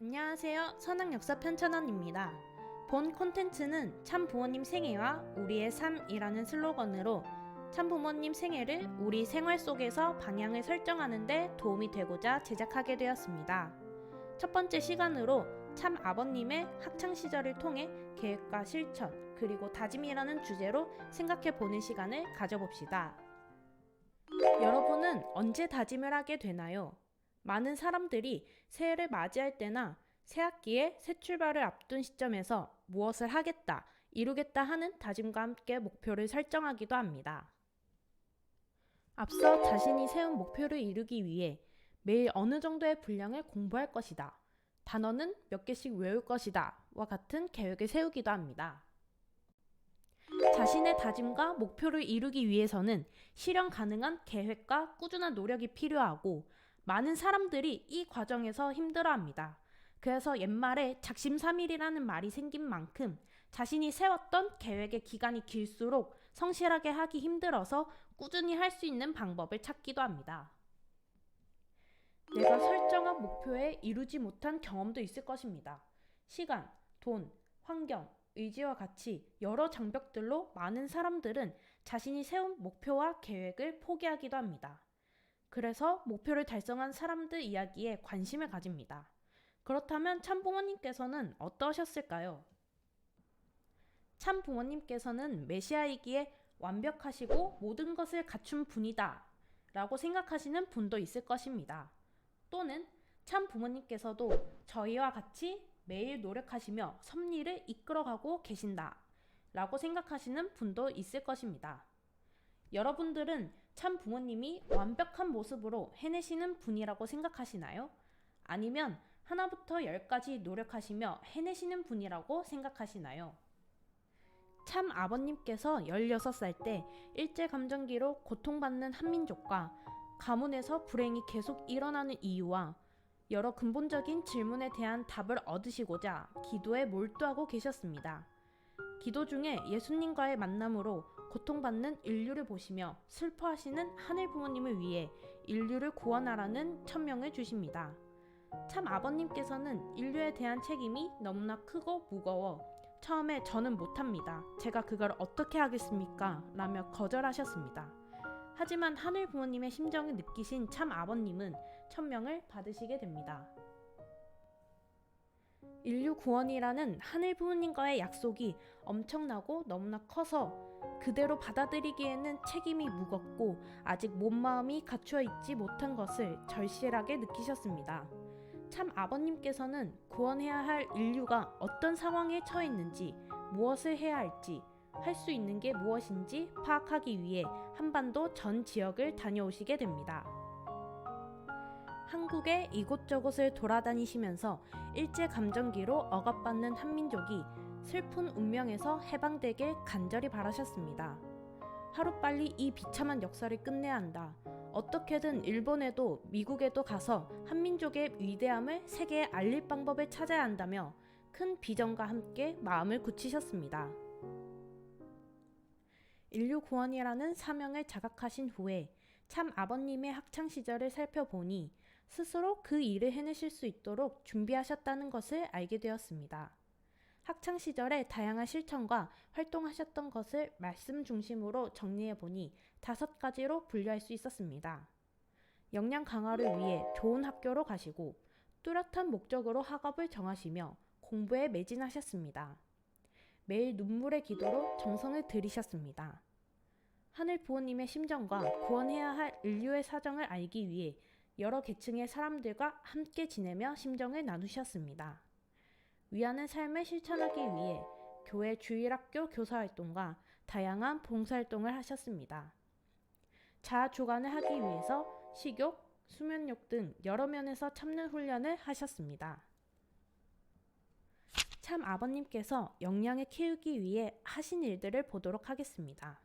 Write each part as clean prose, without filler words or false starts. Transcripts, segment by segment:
안녕하세요. 선왕역사 편찬원입니다. 본 콘텐츠는 참부모님 생애와 우리의 삶이라는 슬로건으로 참부모님 생애를 우리 생활 속에서 방향을 설정하는 데 도움이 되고자 제작하게 되었습니다. 첫 번째 시간으로 참아버님의 학창시절을 통해 계획과 실천 그리고 다짐이라는 주제로 생각해보는 시간을 가져봅시다. 여러분은 언제 다짐을 하게 되나요? 많은 사람들이 새해를 맞이할 때나 새학기에 새 출발을 앞둔 시점에서 무엇을 하겠다, 이루겠다 하는 다짐과 함께 목표를 설정하기도 합니다. 앞서 자신이 세운 목표를 이루기 위해 매일 어느 정도의 분량을 공부할 것이다, 단어는 몇 개씩 외울 것이다 와 같은 계획을 세우기도 합니다. 자신의 다짐과 목표를 이루기 위해서는 실현 가능한 계획과 꾸준한 노력이 필요하고 많은 사람들이 이 과정에서 힘들어합니다. 그래서 옛말에 작심삼일이라는 말이 생긴 만큼 자신이 세웠던 계획의 기간이 길수록 성실하게 하기 힘들어서 꾸준히 할 수 있는 방법을 찾기도 합니다. 내가 설정한 목표에 이루지 못한 경험도 있을 것입니다. 시간, 돈, 환경, 의지와 같이 여러 장벽들로 많은 사람들은 자신이 세운 목표와 계획을 포기하기도 합니다. 그래서 목표를 달성한 사람들 이야기에 관심을 가집니다. 그렇다면 참부모님께서는 어떠셨을까요? 참부모님께서는 메시아이기에 완벽하시고 모든 것을 갖춘 분이다 라고 생각하시는 분도 있을 것입니다. 또는 참부모님께서도 저희와 같이 매일 노력하시며 섭리를 이끌어가고 계신다 라고 생각하시는 분도 있을 것입니다. 여러분들은 참 부모님이 완벽한 모습으로 해내시는 분이라고 생각하시나요? 아니면 하나부터 열까지 노력하시며 해내시는 분이라고 생각하시나요? 참 아버님께서 16살 때 일제감정기로 고통받는 한민족과 가문에서 불행이 계속 일어나는 이유와 여러 근본적인 질문에 대한 답을 얻으시고자 기도에 몰두하고 계셨습니다. 기도 중에 예수님과의 만남으로 고통받는 인류를 보시며 슬퍼하시는 하늘 부모님을 위해 인류를 구원하라는 천명을 주십니다. 참 아버님께서는 인류에 대한 책임이 너무나 크고 무거워 처음에 저는 못합니다. 제가 그걸 어떻게 하겠습니까? 라며 거절하셨습니다. 하지만 하늘 부모님의 심정을 느끼신 참 아버님은 천명을 받으시게 됩니다. 인류 구원이라는 하늘 부모님과의 약속이 엄청나고 너무나 커서 그대로 받아들이기에는 책임이 무겁고 아직 몸마음이 갖추어 있지 못한 것을 절실하게 느끼셨습니다. 참 아버님께서는 구원해야 할 인류가 어떤 상황에 처해 있는지, 무엇을 해야 할지, 할 수 있는 게 무엇인지 파악하기 위해 한반도 전 지역을 다녀오시게 됩니다. 한국의 이곳저곳을 돌아다니시면서 일제감정기로 억압받는 한민족이 슬픈 운명에서 해방되길 간절히 바라셨습니다. 하루빨리 이 비참한 역사를 끝내야 한다. 어떻게든 일본에도 미국에도 가서 한민족의 위대함을 세계에 알릴 방법을 찾아야 한다며 큰 비전과 함께 마음을 굳히셨습니다. 인류 구원이라는 사명을 자각하신 후에 참 아버님의 학창시절을 살펴보니 스스로 그 일을 해내실 수 있도록 준비하셨다는 것을 알게 되었습니다. 학창시절에 다양한 실천과 활동하셨던 것을 말씀 중심으로 정리해보니 5가지로 분류할 수 있었습니다. 역량 강화를 위해 좋은 학교로 가시고 뚜렷한 목적으로 학업을 정하시며 공부에 매진하셨습니다. 매일 눈물의 기도로 정성을 들이셨습니다. 하늘 부모님의 심정과 구원해야 할 인류의 사정을 알기 위해 여러 계층의 사람들과 함께 지내며 심정을 나누셨습니다. 위하는 삶을 실천하기 위해 교회 주일학교 교사활동과 다양한 봉사활동을 하셨습니다. 자아주관을 하기 위해서 식욕, 수면욕 등 여러 면에서 참는 훈련을 하셨습니다. 참 아버님께서 역량을 키우기 위해 하신 일들을 보도록 하겠습니다.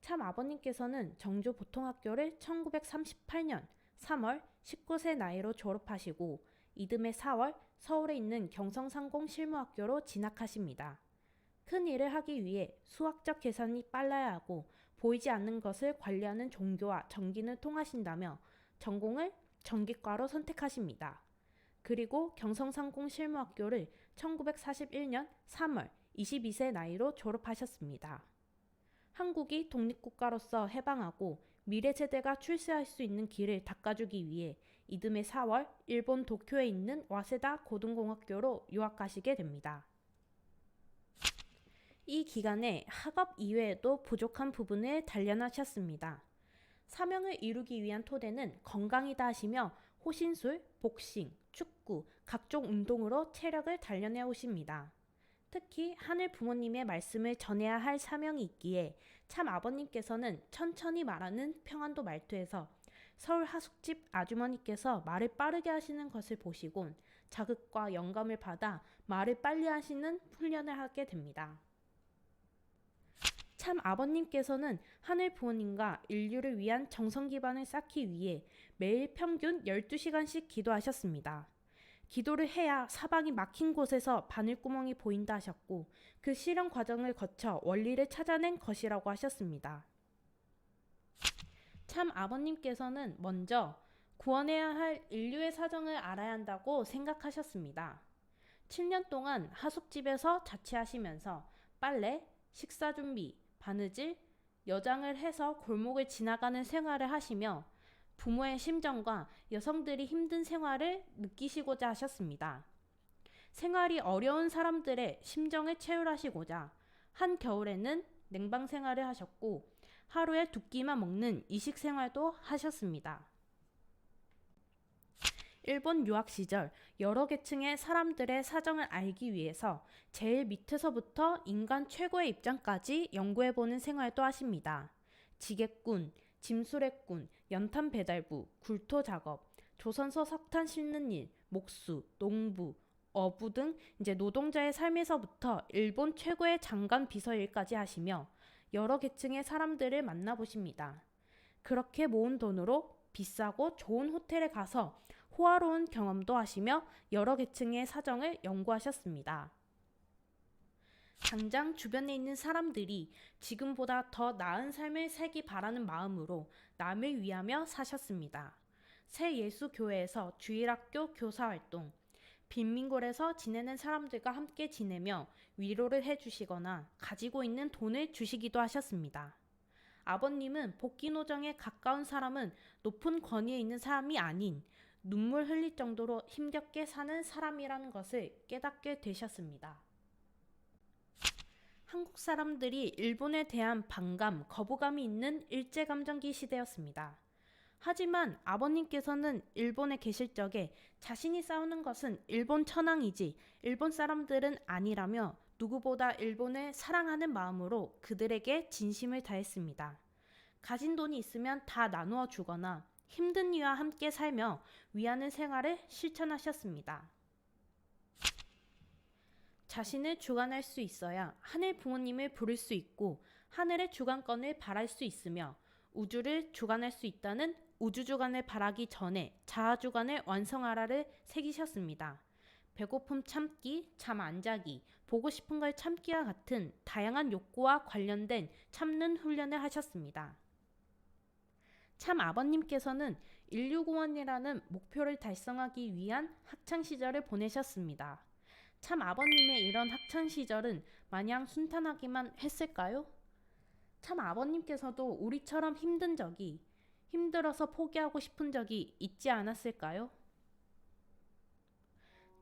참 아버님께서는 정조 보통학교를 1938년 3월 19세 나이로 졸업하시고 이듬해 4월 서울에 있는 경성상공 실무학교로 진학하십니다. 큰 일을 하기 위해 수학적 계산이 빨라야 하고 보이지 않는 것을 관리하는 종교와 전기를 통하신다며 전공을 전기과로 선택하십니다. 그리고 경성상공실무학교를 1941년 3월 22세 나이로 졸업하셨습니다. 한국이 독립국가로서 해방하고 미래 세대가 출세할 수 있는 길을 닦아주기 위해 이듬해 4월 일본 도쿄에 있는 와세다 고등공학교로 유학 가시게 됩니다. 이 기간에 학업 이외에도 부족한 부분을 단련하셨습니다. 사명을 이루기 위한 토대는 건강이다 하시며 호신술, 복싱, 축구, 각종 운동으로 체력을 단련해 오십니다. 특히 하늘 부모님의 말씀을 전해야 할 사명이 있기에 참 아버님께서는 천천히 말하는 평안도 말투에서 서울 하숙집 아주머니께서 말을 빠르게 하시는 것을 보시곤 자극과 영감을 받아 말을 빨리 하시는 훈련을 하게 됩니다. 참 아버님께서는 하늘 부모님과 인류를 위한 정성 기반을 쌓기 위해 매일 평균 12시간씩 기도하셨습니다. 기도를 해야 사방이 막힌 곳에서 바늘구멍이 보인다 하셨고 그 실현 과정을 거쳐 원리를 찾아낸 것이라고 하셨습니다. 참 아버님께서는 먼저 구원해야 할 인류의 사정을 알아야 한다고 생각하셨습니다. 7년 동안 하숙집에서 자취하시면서 빨래, 식사 준비, 바느질, 여장을 해서 골목을 지나가는 생활을 하시며 부모의 심정과 여성들이 힘든 생활을 느끼시고자 하셨습니다. 생활이 어려운 사람들의 심정을 체휼하시고자 한겨울에는 냉방 생활을 하셨고 하루에 2끼만 먹는 이식 생활도 하셨습니다. 일본 유학 시절 여러 계층의 사람들의 사정을 알기 위해서 제일 밑에서부터 인간 최고의 입장까지 연구해보는 생활도 하십니다. 지게꾼, 짐수레꾼, 연탄 배달부, 굴토 작업, 조선소 석탄 싣는 일, 목수, 농부, 어부 등 노동자의 삶에서부터 일본 최고의 장관 비서 일까지 하시며 여러 계층의 사람들을 만나보십니다. 그렇게 모은 돈으로 비싸고 좋은 호텔에 가서 호화로운 경험도 하시며 여러 계층의 사정을 연구하셨습니다. 당장 주변에 있는 사람들이 지금보다 더 나은 삶을 살기 바라는 마음으로 남을 위하며 사셨습니다. 새 예수교회에서 주일학교 교사활동, 빈민골에서 지내는 사람들과 함께 지내며 위로를 해주시거나 가지고 있는 돈을 주시기도 하셨습니다. 아버님은 복귀노정에 가까운 사람은 높은 권위에 있는 사람이 아닌 눈물 흘릴 정도로 힘겹게 사는 사람이라는 것을 깨닫게 되셨습니다. 한국 사람들이 일본에 대한 반감, 거부감이 있는 일제감정기 시대였습니다. 하지만 아버님께서는 일본에 계실 적에 자신이 싸우는 것은 일본 천황이지 일본 사람들은 아니라며 누구보다 일본을 사랑하는 마음으로 그들에게 진심을 다했습니다. 가진 돈이 있으면 다 나누어 주거나 힘든 이와 함께 살며 위하는 생활을 실천하셨습니다. 자신을 주관할 수 있어야 하늘 부모님을 부를 수 있고 하늘의 주관권을 바랄 수 있으며 우주를 주관할 수 있다는 우주주관을 바라기 전에 자아주관을 완성하라를 새기셨습니다. 배고픔 참기, 잠 안 자기, 보고 싶은 걸 참기와 같은 다양한 욕구와 관련된 참는 훈련을 하셨습니다. 참 아버님께서는 인류구원이라는 목표를 달성하기 위한 학창시절을 보내셨습니다. 참 아버님의 이런 학창시절은 마냥 순탄하기만 했을까요? 참 아버님께서도 우리처럼 힘든 적이, 힘들어서 포기하고 싶은 적이 있지 않았을까요?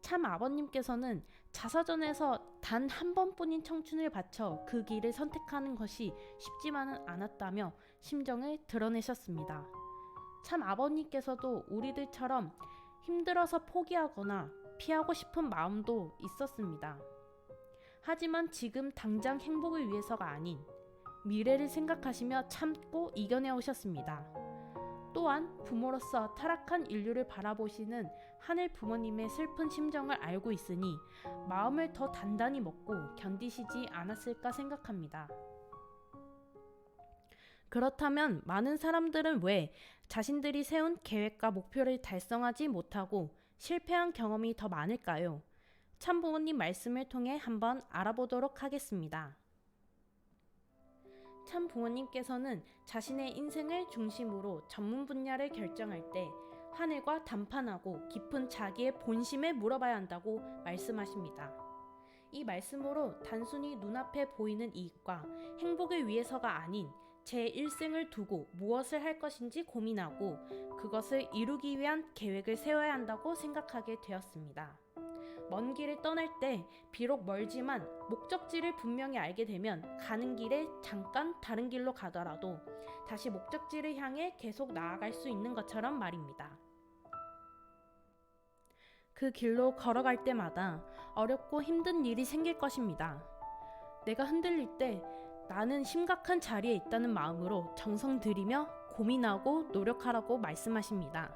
참 아버님께서는 자서전에서 단 한 번뿐인 청춘을 바쳐 그 길을 선택하는 것이 쉽지만은 않았다며 심정을 드러내셨습니다. 참 아버님께서도 우리들처럼 힘들어서 포기하거나 피하고 싶은 마음도 있었습니다. 하지만 지금 당장 행복을 위해서가 아닌 미래를 생각하시며 참고 이겨내 오셨습니다. 또한 부모로서 타락한 인류를 바라보시는 하늘 부모님의 슬픈 심정을 알고 있으니 마음을 더 단단히 먹고 견디시지 않았을까 생각합니다. 그렇다면 많은 사람들은 왜 자신들이 세운 계획과 목표를 달성하지 못하고 실패한 경험이 더 많을까요? 참 부모님 말씀을 통해 한번 알아보도록 하겠습니다. 참 부모님께서는 자신의 인생을 중심으로 전문 분야를 결정할 때 하늘과 담판하고 깊은 자기의 본심에 물어봐야 한다고 말씀하십니다. 이 말씀으로 단순히 눈앞에 보이는 이익과 행복을 위해서가 아닌 제 일생을 두고 무엇을 할 것인지 고민하고 그것을 이루기 위한 계획을 세워야 한다고 생각하게 되었습니다. 먼 길을 떠날 때 비록 멀지만 목적지를 분명히 알게 되면 가는 길에 잠깐 다른 길로 가더라도 다시 목적지를 향해 계속 나아갈 수 있는 것처럼 말입니다. 그 길로 걸어갈 때마다 어렵고 힘든 일이 생길 것입니다. 내가 흔들릴 때 나는 심각한 자리에 있다는 마음으로 정성 들이며 고민하고 노력하라고 말씀하십니다.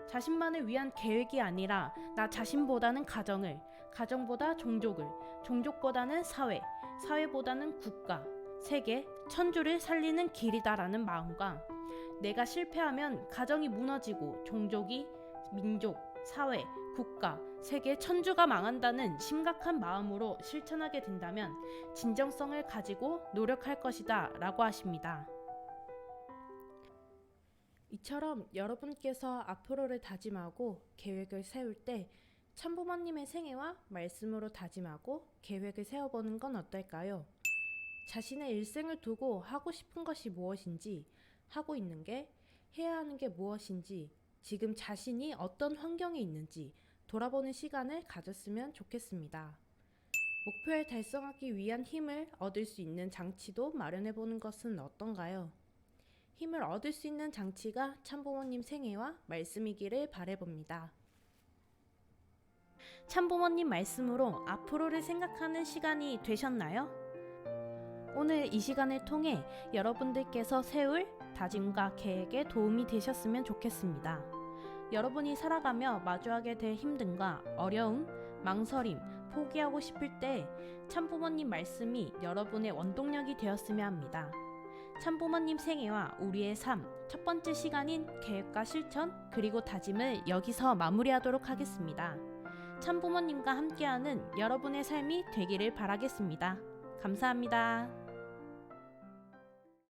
자신만을 위한 계획이 아니라 나 자신보다는 가정을, 가정보다 종족을, 종족보다는 사회, 사회보다는 국가, 세계, 천주를 살리는 길이다라는 마음과 내가 실패하면 가정이 무너지고 종족이, 민족, 사회, 국가, 세계, 천주가 망한다는 심각한 마음으로 실천하게 된다면 진정성을 가지고 노력할 것이다 라고 하십니다. 이처럼 여러분께서 앞으로를 다짐하고 계획을 세울 때 참부모님의 생애와 말씀으로 다짐하고 계획을 세워보는 건 어떨까요? 자신의 일생을 두고 하고 싶은 것이 무엇인지, 하고 있는 게, 해야 하는 게 무엇인지, 지금 자신이 어떤 환경에 있는지 돌아보는 시간을 가졌으면 좋겠습니다. 목표를 달성하기 위한 힘을 얻을 수 있는 장치도 마련해보는 것은 어떤가요? 힘을 얻을 수 있는 장치가 참부모님 생애와 말씀이기를 바라봅니다. 참부모님 말씀으로 앞으로를 생각하는 시간이 되셨나요? 오늘 이 시간을 통해 여러분들께서 세울 다짐과 계획에 도움이 되셨으면 좋겠습니다. 여러분이 살아가며 마주하게 될 힘듦과 어려움, 망설임, 포기하고 싶을 때 참부모님 말씀이 여러분의 원동력이 되었으면 합니다. 참부모님 생애와 우리의 삶 첫 번째 시간인 계획과 실천 그리고 다짐을 여기서 마무리하도록 하겠습니다. 참부모님과 함께하는 여러분의 삶이 되기를 바라겠습니다. 감사합니다.